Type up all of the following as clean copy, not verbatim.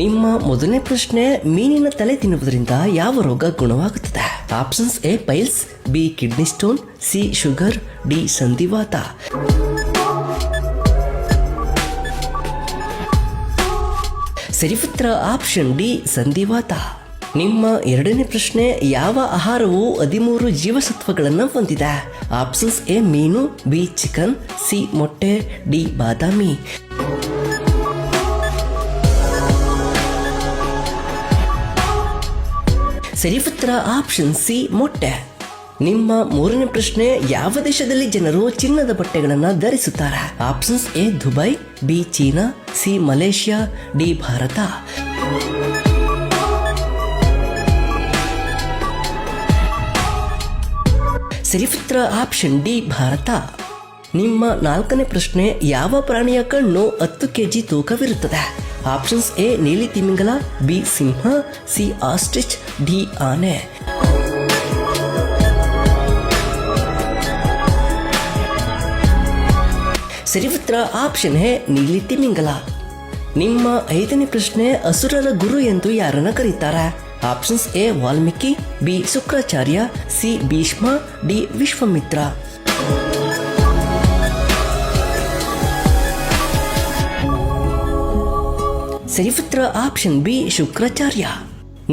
ನಿಮ್ಮ ಮೊದಲನೇ ಪ್ರಶ್ನೆ, ಮೀನಿನ ತಲೆ ತಿನ್ನುವುದರಿಂದ ಯಾವ ರೋಗ ಗುಣವಾಗುತ್ತದೆ? Options: A piles, B kidney stone, C sugar, D ಸಂಧಿವಾತ. ಸರಿ ಉತ್ತರ ಆಪ್ಷನ್ ಡಿ ಸಂಧಿವಾತ. ನಿಮ್ಮ ಎರಡನೇ ಪ್ರಶ್ನೆ, ಯಾವ ಆಹಾರವು 13 ಜೀವಸತ್ವಗಳನ್ನು ಹೊಂದಿದೆ? ಆಪ್ಷನ್ಸ್: ಎ ಮೀನು, ಬಿ ಚಿಕನ್, ಸಿ ಮೊಟ್ಟೆ, ಡಿ ಬಾದಾಮಿ. ಸರಿ ಉತ್ತರ ಆಪ್ಷನ್ ಸಿ ಮೊಟ್ಟೆ. ನಿಮ್ಮ ಮೂರನೇ ಪ್ರಶ್ನೆ, ಯಾವ ದೇಶದಲ್ಲಿ ಜನರು ಚಿನ್ನದ ಬಟ್ಟೆಗಳನ್ನು ಧರಿಸುತ್ತಾರೆ? Options: A Dubai, B China, C Malaysia, D Bharat. ಸರಿ ಉತ್ತರ ಆಪ್ಷನ್ ಡಿ ಭಾರತ. ನಿಮ್ಮ ನಾಲ್ಕನೇ ಪ್ರಶ್ನೆ, ಯಾವ ಪ್ರಾಣಿಯ ಕಣ್ಣು 10 kg ತೂಕವಿರುತ್ತದೆ? ಆಪ್ಷನ್ಸ್: ಎ ನೀಲಿ ತಿಮಿಂಗಲ, ಬಿ ಸಿಂಹ, ಸಿ ಆಸ್ಟ್ರಿಚ್, ಡಿ ಆನೆ. ಸರಿ ಉತ್ತರ ಆಪ್ಷನ್ ಎ ನೀಲಿ ತಿಮಿಂಗಲ. ನಿಮ್ಮ ಐದನೇ ಪ್ರಶ್ನೆ, ಅಸುರರ ಗುರು ಎಂದು ಯಾರನ್ನ ಕರೀತಾರೆ? Options: A Valmiki, B Shukracharya, C Bhishma, D Vishwamitra. ಸರಿ ಉತ್ತರ ಆಪ್ಷನ್ ಬಿ ಶುಕ್ರಾಚಾರ್ಯ.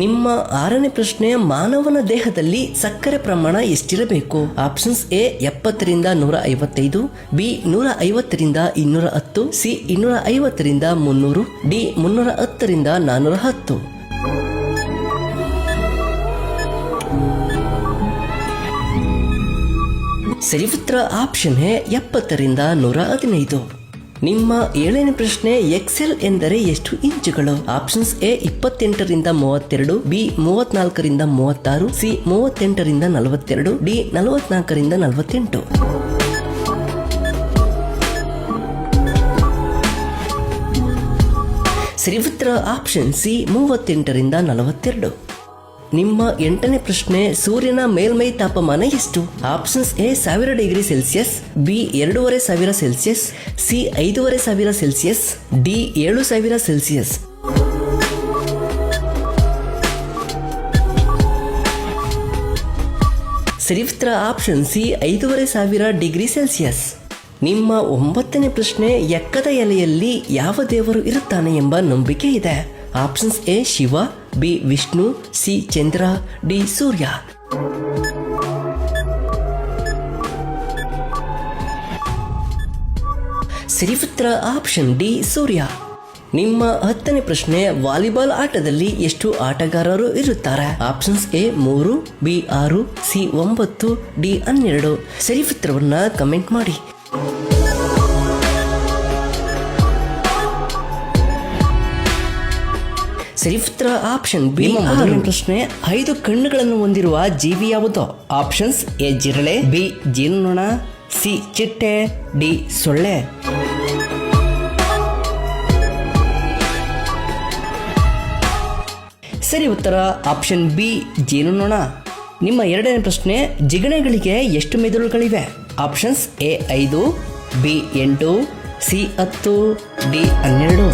ನಿಮ್ಮ ಆರನೇ ಪ್ರಶ್ನೆ, ಮಾನವನ ದೇಹದಲ್ಲಿ ಸಕ್ಕರೆ ಪ್ರಮಾಣ ಎಷ್ಟಿರಬೇಕು? ಆಪ್ಷನ್ಸ್: ಎ 70ರಿಂದ 155, ಬಿ 150ರಿಂದ 210, ಸಿ 250ರಿಂದ 300, ಡಿ 310ರಿಂದ 410. ಸರಿ ಉತ್ತರ ಆಪ್ಷನ್ ಎ 70ರಿಂದ 115. ನಿಮ್ಮ ಏಳನೇ ಪ್ರಶ್ನೆ, ಎಕ್ಸೆಲ್ ಎಂದರೆ ಎಷ್ಟು ಇಂಚುಗಳು? ಆಪ್ಷನ್ಸ್: ಎ 28ರಿಂದ 32, ಬಿ 34ರಿಂದ 36, ಸಿ 38ರಿಂದ 42, ಡಿ 44ರಿಂದ 48. ಸರಿ ಉತ್ತರ ಆಪ್ಷನ್ ಸಿ 38ರಿಂದ 42. ನಿಮ್ಮ ಎಂಟನೇ ಪ್ರಶ್ನೆ, ಸೂರ್ಯನ ಮೇಲ್ಮೈ ತಾಪಮಾನ ಎಷ್ಟು? Options: A 1000 degree Celsius, B 2500 Celsius, C 5500 Celsius, D 7000 Celsius. ಸರಿ ಉತ್ತರ ಆಪ್ಷನ್ ಸಿ 5500 ಡಿಗ್ರಿ ಸೆಲ್ಸಿಯಸ್. ನಿಮ್ಮ ಒಂಬತ್ತನೇ ಪ್ರಶ್ನೆ, ಎಕ್ಕದ ಎಲೆಯಲ್ಲಿ ಯಾವ ದೇವರು ಇರುತ್ತಾನೆ ಎಂಬ ನಂಬಿಕೆ ಇದೆ? Options: A Shiva, B Vishnu, C Chandra, D Surya. ಸರಿ ಉತ್ತರ ಆಪ್ಷನ್ ಡಿ ಸೂರ್ಯ. ನಿಮ್ಮ ಹತ್ತನೇ ಪ್ರಶ್ನೆ, ವಾಲಿಬಾಲ್ ಆಟದಲ್ಲಿ ಎಷ್ಟು ಆಟಗಾರರು ಇರುತ್ತಾರೆ? Options: A 3, B 6, C 9, D 12. ಸರಿ ಉತ್ತರವನ್ನ ಕಮೆಂಟ್ ಮಾಡಿ. ಸರಿ ಉತ್ತರ ಆಪ್ಷನ್ ಬಿ. ಮೊದಲನೇ ಪ್ರಶ್ನೆ, 5 ಕಣ್ಣುಗಳನ್ನು ಹೊಂದಿರುವ ಜೀವಿ ಯಾವುದು? ಆಪ್ಷನ್ಸ್: ಎ ಜಿರಳೆ, ಬಿ ಜೇನುನೊಣ, ಸಿ ಚಿಟ್ಟೆ, ಡಿ ಸೊಳ್ಳೆ. ಸರಿ ಉತ್ತರ ಆಪ್ಷನ್ ಬಿ ಜೇನುನೊಣ. ನಿಮ್ಮ ಎರಡನೇ ಪ್ರಶ್ನೆ, ಜಿಗಣೆಗಳಿಗೆ ಎಷ್ಟು ಮೆದುಳುಗಳಿವೆ? Options: A 5, B 8, C 10, D 12.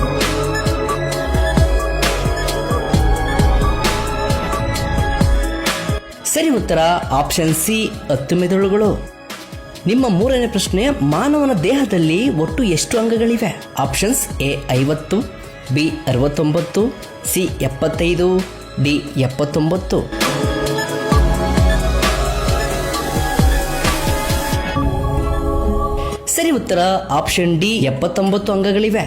ಸರಿ ಉತ್ತರ ಆಪ್ಷನ್ ಸಿ 10 ಮೆದುಳುಗಳು. ನಿಮ್ಮ ಮೂರನೇ ಪ್ರಶ್ನೆ, ಮಾನವನ ದೇಹದಲ್ಲಿ ಒಟ್ಟು ಎಷ್ಟು ಅಂಗಗಳಿವೆ? Options: A 50, B 69, C 75, D 79. ಸರಿ ಉತ್ತರ ಆಪ್ಷನ್ ಡಿ 79 ಅಂಗಗಳಿವೆ.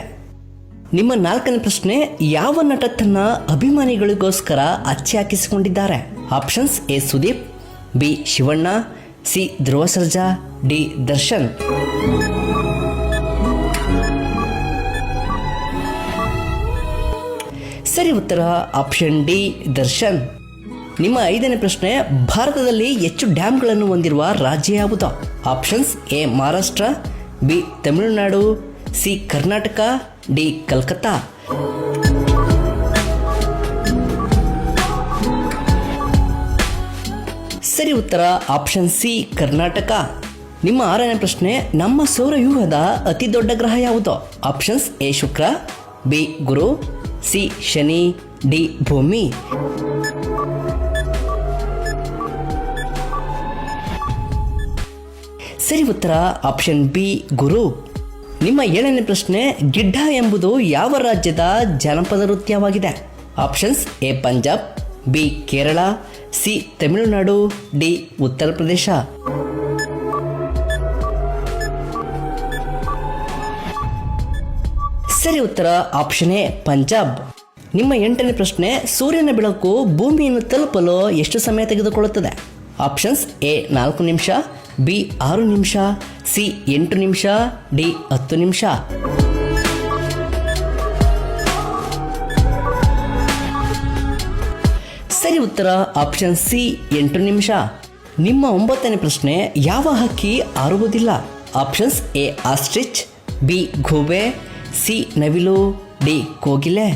ನಿಮ್ಮ ನಾಲ್ಕನೇ ಪ್ರಶ್ನೆ, ಯಾವ ನಟ ತನ್ನ ಅಭಿಮಾನಿಗಳಿಗೋಸ್ಕರ ಅಚ್ಚೆ ಹಾಕಿಸಿಕೊಂಡಿದ್ದಾರೆ? Options: A Sudeep, B Shivanna, C Dhruva Sarja, D Darshan. ಸರಿ ಉತ್ತರ ಆಪ್ಷನ್ ಡಿ ದರ್ಶನ್. ನಿಮ್ಮ ಐದನೇ ಪ್ರಶ್ನೆ, ಭಾರತದಲ್ಲಿ ಹೆಚ್ಚು ಡ್ಯಾಮ್ಗಳನ್ನು ಹೊಂದಿರುವ ರಾಜ್ಯ ಯಾವುದು? Options: A Maharashtra, B Tamil Nadu, C Karnataka, D Calcutta. ಸರಿ ಉತ್ತರ ಆಪ್ಷನ್ ಸಿ ಕರ್ನಾಟಕ. ನಿಮ್ಮ ಆರನೇ ಪ್ರಶ್ನೆ, ನಮ್ಮ ಸೌರವ್ಯೂಹದ ಅತಿ ದೊಡ್ಡ ಗ್ರಹ ಯಾವುದು? Options: A Shukra, B Guru, C Shani, D ಭೂಮಿ. ಸರಿ ಉತ್ತರ ಆಪ್ಷನ್ ಬಿ ಗುರು. ನಿಮ್ಮ 7ನೇ ಪ್ರಶ್ನೆ, ಗಿಡ್ಡ ಎಂಬುದು ಯಾವ ರಾಜ್ಯದ ಜಾನಪದ ನೃತ್ಯವಾಗಿದೆ? Options A Punjab, B Kerala, C Tamil Nadu, D Uttar Pradesh. ಸರಿ ಉತ್ತರ ಆಪ್ಷನ್ ಎ ಪಂಜಾಬ್. ನಿಮ್ಮ 8ನೇ ಪ್ರಶ್ನೆ, ಸೂರ್ಯನ ಬೆಳಕು ಭೂಮಿಯನ್ನು ತಲುಪಲು ಎಷ್ಟು ಸಮಯ ತೆಗೆದುಕೊಳ್ಳುತ್ತದೆ? ಆಪ್ಷನ್ಸ್ ಎ 4 ನಿಮಿಷ, ಬಿ 6 ನಿಮಿಷ, ಸಿ 8 ನಿಮಿಷ, ಡಿ 10 ನಿಮಿಷ. ಸರಿ ಉತ್ತರ ಆಪ್ಷನ್ ಸಿ 8 ನಿಮಿಷ. ನಿಮ್ಮ 9ನೇ ಪ್ರಶ್ನೆ, ಯಾವ ಹಕ್ಕಿ ಹಾರುವುದಿಲ್ಲ? ಆಪ್ಷನ್ಸ್ ಎ ಆಸ್ಟ್ರಿಚ್, ಬಿ ಗೂಬೆ, ಸಿ ನವಿಲು, ಡಿ ಕೋಗಿಲೆ.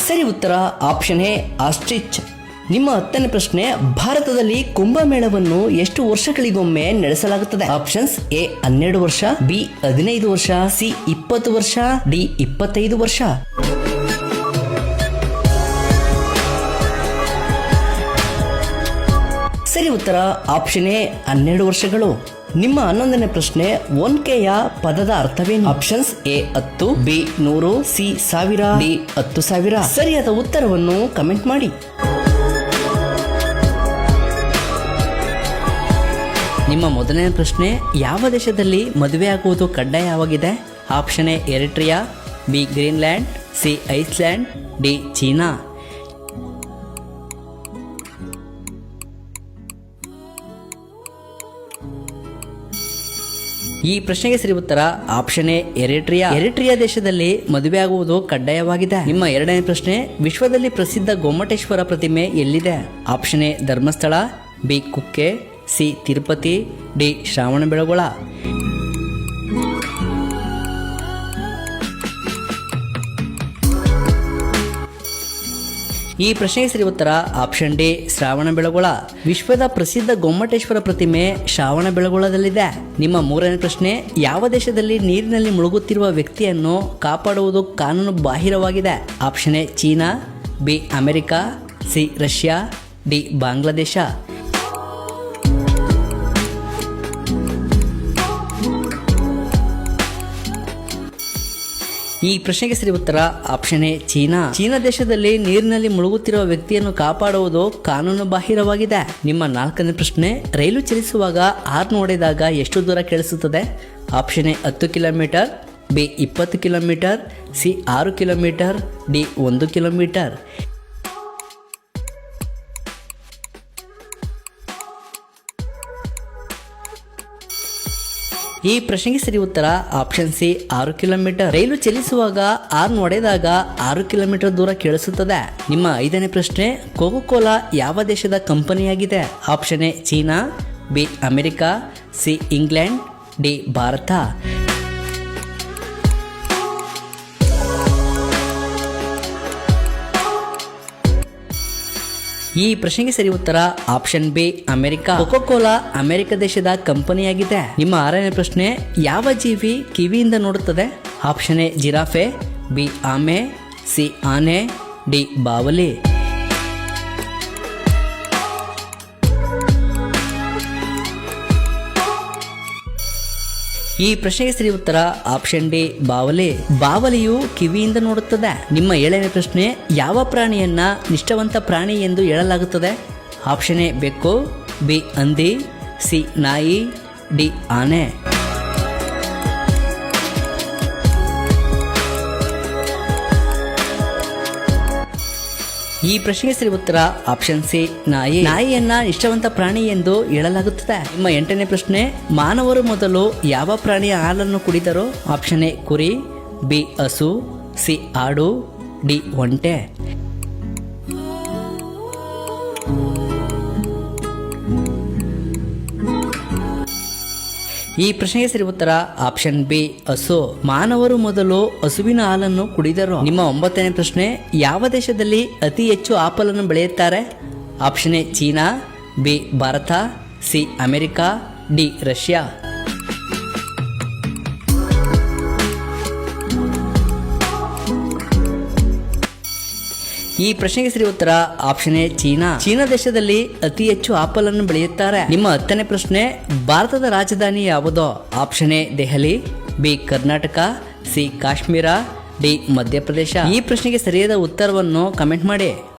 ಸರಿ ಉತ್ತರ ಆಪ್ಷನ್ ಎ ಆಸ್ಟ್ರಿಚ್. ನಿಮ್ಮ 10ನೇ ಪ್ರಶ್ನೆ, ಭಾರತದಲ್ಲಿ ಕುಂಭಮೇಳವನ್ನು ಎಷ್ಟು ವರ್ಷಗಳಿಗೊಮ್ಮೆ ನಡೆಸಲಾಗುತ್ತದೆ? ಆಪ್ಷನ್ಸ್ ಎ 12 ವರ್ಷ, ಬಿ 15 ವರ್ಷ, ಸಿ 20 ವರ್ಷ, ಡಿ 25 ವರ್ಷ. ಸರಿ ಉತ್ತರ ಆಪ್ಷನ್ ಎ 12 ವರ್ಷಗಳು. ನಿಮ್ಮ 11ನೇ ಪ್ರಶ್ನೆ, 1Kಯ ಪದದ ಅರ್ಥವೇನು? Options A 10, B 100, C 1000, D 10,000. ಸರಿಯಾದ ಉತ್ತರವನ್ನು ಕಮೆಂಟ್ ಮಾಡಿ. ನಿಮ್ಮ ಮೊದಲನೇ ಪ್ರಶ್ನೆ, ಯಾವ ದೇಶದಲ್ಲಿ ಮದುವೆ ಆಗುವುದು ಕಡ್ಡಾಯವಾಗಿದೆ? Option A Eritrea, B Greenland, C Iceland, D ಚೀನಾ. ಈ ಪ್ರಶ್ನೆಗೆ ಸರಿ ಉತ್ತರ ಆಪ್ಷನ್ ಎ ಎರಿಟ್ರಿಯಾ. ಎರಿಟ್ರಿಯಾ ದೇಶದಲ್ಲಿ ಮದುವೆ ಆಗುವುದು ಕಡ್ಡಾಯವಾಗಿದೆ. ನಿಮ್ಮ 2ನೇ ಪ್ರಶ್ನೆ, ವಿಶ್ವದಲ್ಲಿ ಪ್ರಸಿದ್ಧ ಗೊಮ್ಮಟೇಶ್ವರ ಪ್ರತಿಮೆ ಎಲ್ಲಿದೆ? Option A Dharmasthala, B Kukke, C Tirupati, D Shravanabelagola. ಈ ಪ್ರಶ್ನೆಗೆ ಸರಿ ಉತ್ತರ ಆಪ್ಷನ್ ಡಿ ಶ್ರಾವಣಬೆಳಗೊಳ. ವಿಶ್ವದ ಪ್ರಸಿದ್ಧ ಗೊಮ್ಮಟೇಶ್ವರ ಪ್ರತಿಮೆ ಶ್ರಾವಣಬೆಳಗೊಳದಲ್ಲಿದೆ. ನಿಮ್ಮ 3ನೇ ಪ್ರಶ್ನೆ, ಯಾವ ದೇಶದಲ್ಲಿ ನೀರಿನಲ್ಲಿ ಮುಳುಗುತ್ತಿರುವ ವ್ಯಕ್ತಿಯನ್ನು ಕಾಪಾಡುವುದು ಕಾನೂನು ಬಾಹಿರವಾಗಿದೆ? Option A China, B America, C Russia, D Bangladesh. ಈ ಪ್ರಶ್ನೆಗೆ ಸರಿ ಉತ್ತರ ಆಪ್ಷನ್ ಎ ಚೀನಾ. ಚೀನಾ ದೇಶದಲ್ಲಿ ನೀರಿನಲ್ಲಿ ಮುಳುಗುತ್ತಿರುವ ವ್ಯಕ್ತಿಯನ್ನು ಕಾಪಾಡುವುದು ಕಾನೂನು ಬಾಹಿರವಾಗಿದೆ. ನಿಮ್ಮ 4ನೇ ಪ್ರಶ್ನೆ, ರೈಲು ಚಲಿಸುವಾಗ ಹಾರ್ನ್ ಹೊಡೆದಾಗ ಎಷ್ಟು ದೂರ ಕೇಳಿಸುತ್ತದೆ? Option A 10 kilometre, B 20 kilometre, C 6 kilometre, D 1 kilometre. ಈ ಪ್ರಶ್ನೆಗೆ ಸರಿ ಉತ್ತರ ಆಪ್ಷನ್ ಸಿ 6 ಕಿಲೋಮೀಟರ್. ರೈಲು ಚಲಿಸುವಾಗ ಹಾರ್ನ್ ಹೊಡೆದಾಗ 6 ಕಿಲೋಮೀಟರ್ ದೂರ ಕೇಳಿಸುತ್ತದೆ. ನಿಮ್ಮ 5ನೇ ಪ್ರಶ್ನೆ, ಕೋಕೋ ಕೋಲಾ ಯಾವ ದೇಶದ ಕಂಪನಿಯಾಗಿದೆ? Option A China, B America, C England, D Bharat. ಈ ಪ್ರಶ್ನೆಗೆ ಸರಿ ಉತ್ತರ option B America. Cocoa Cola America ದೇಶದ ಕಂಪನಿಯಾಗಿದೆ. ನಿಮ್ಮ 6ನೇ ಪ್ರಶ್ನೆ, ಯಾವ ಜೀವಿ ಕಿವಿಯಿಂದ ನೋಡುತ್ತದೆ? ಆಪ್ಷನ್ ಎ ಜಿರಾಫೆ, ಬಿ ಆಮೆ, ಸಿ ಆನೆ, ಡಿ ಬಾವಲಿ. ಈ ಪ್ರಶ್ನೆಗೆ ಸರಿ ಉತ್ತರ ಆಪ್ಷನ್ ಡಿ ಬಾವಲಿ. ಬಾವಲಿಯು ಕಿವಿಯಿಂದ ನೋಡುತ್ತದೆ. ನಿಮ್ಮ 7ನೇ ಪ್ರಶ್ನೆ, ಯಾವ ಪ್ರಾಣಿಯನ್ನ ನಿಷ್ಠಾವಂತ ಪ್ರಾಣಿ ಎಂದು ಹೇಳಲಾಗುತ್ತದೆ? ಆಪ್ಷನ್ ಎ ಬೆಕ್ಕು, ಬಿ ಹಂದಿ, ಸಿ ನಾಯಿ, ಡಿ ಆನೆ. ಈ ಪ್ರಶ್ನೆಗೆ ಸರಿ ಉತ್ತರ ಆಪ್ಷನ್ ಸಿ ನಾಯಿ. ನಾಯಿಯನ್ನ ನಿಷ್ಠಾವಂತ ಪ್ರಾಣಿ ಎಂದು ಹೇಳಲಾಗುತ್ತದೆ. ನಿಮ್ಮ 8ನೇ ಪ್ರಶ್ನೆ, ಮಾನವರು ಮೊದಲು ಯಾವ ಪ್ರಾಣಿಯ ಹಾಲನ್ನು ಕುಡಿದರು? ಆಪ್ಷನ್ ಎ ಕುರಿ, ಬಿ ಹಸು, ಸಿ ಆಡು, ಡಿ ಒಂಟೆ. ಈ ಪ್ರಶ್ನೆಗೆ ಸರಿ ಉತ್ತರ ಆಪ್ಷನ್ ಬಿ ಹಸು. ಮಾನವರು ಮೊದಲು ಹಸುವಿನ ಹಾಲನ್ನು ಕುಡಿದರು. ನಿಮ್ಮ 9ನೇ ಪ್ರಶ್ನೆ, ಯಾವ ದೇಶದಲ್ಲಿ ಅತಿ ಹೆಚ್ಚು ಆಪಲನ್ನು ಬೆಳೆಯುತ್ತಾರೆ? Option A China, B Bharat, C America, D Russia. ಈ ಪ್ರಶ್ನೆಗೆ ಸರಿ ಉತ್ತರ ಆಪ್ಷನ್ ಎ ಚೀನಾ. ಚೀನಾ ದೇಶದಲ್ಲಿ ಅತಿ ಹೆಚ್ಚು ಆಪಲ್ ಅನ್ನು ಬೆಳೆಯುತ್ತಾರೆ. ನಿಮ್ಮ 10ನೇ ಪ್ರಶ್ನೆ, ಭಾರತದ ರಾಜಧಾನಿ ಯಾವುದು? Option A Delhi, B Karnataka, C Kashmir, D Madhya Pradesh. ಈ ಪ್ರಶ್ನೆಗೆ ಸರಿಯಾದ ಉತ್ತರವನ್ನು ಕಮೆಂಟ್ ಮಾಡಿ.